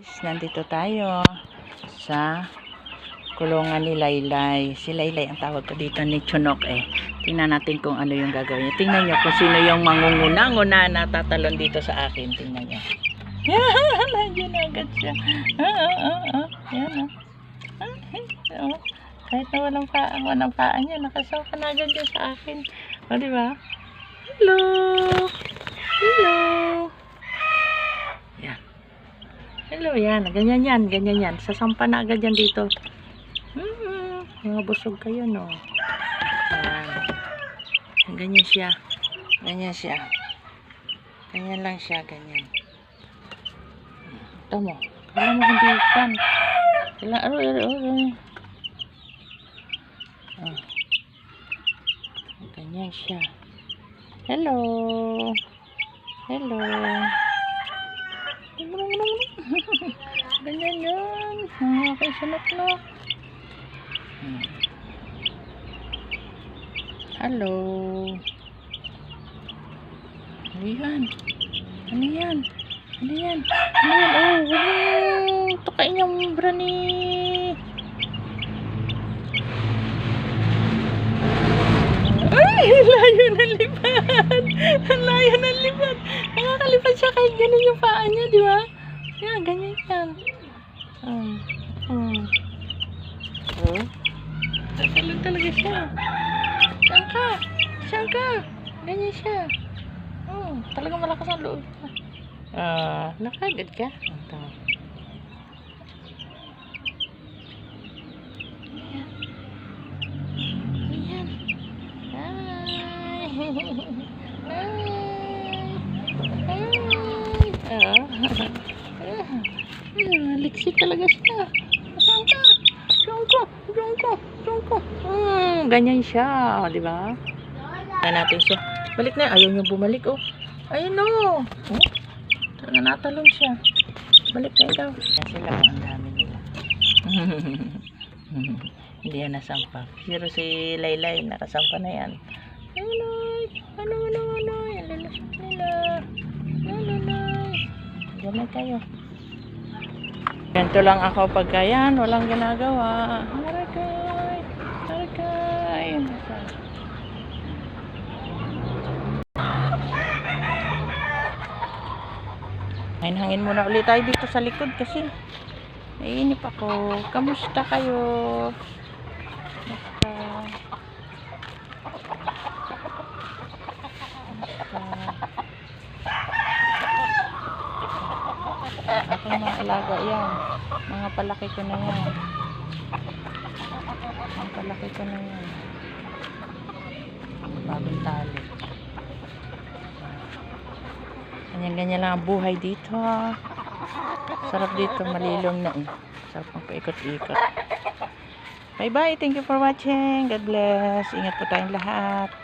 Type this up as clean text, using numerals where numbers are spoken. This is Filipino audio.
Nandito tayo sa kulungan ni Laylay. Si Laylay ang tawag ko dito, ni Chunok eh. Tingnan natin kung ano yung gagawin niya. Tingnan nyo kung sino yung mangunguna-nguna na tatalon dito sa akin. Tingnan nyo. Nandiyan agad siya. Yan oh. Kahit na walang paan niya, nakasoka na agad siya sa akin. O, diba? Hello! Hello! Yan. Hello, yan. Ganyan yan. Sasampa na agad yan dito. Mga busog kayo, no? Yan. Ganyan siya. Ganyan lang siya, ganyan. Ito mo. Kala mo hindi yan. Ganyan siya. Hello. Ganyan yan. Okay, sunod na. Hello. Ano yan? Oh, tukain yung brani. Ay, layo ng lipad. Nakakalipad siya kahit ganun yung paa niya, di ba? Yan, ganyan yan. Tatalon talaga siya. Saan ka? Ganyan siya. Talagang malakas ang loob. Nakagad ka? Liksi talaga siya. Saan ka? Diyan ka. Ganyan siya, di ba? Natin siya. Balik na. Ayaw niya bumalik, oh. Ayun, oh. Talaga natalon siya. Balik na ikaw. Yan sila, ang dami nila. Hindi yan nasampa. Pero si Laylay, nakasampa na yan. Laylay. Ano. Yan lalasap nila. Laylay. Diyan na kayo. Ganito lang ako pagka yan. Walang ginagawa. Harakay. Hangin muna ulit tayo dito sa likod kasi naiinip ako. Kamusta kayo? Aking mga alaga yan. Mga palaki ko na yan. Bagong tali. Ganyan lang ang buhay dito. Sarap dito, malilong na eh. Sarap ang paikot-ikot. Bye bye, thank you for watching. God bless. Ingat po tayong lahat.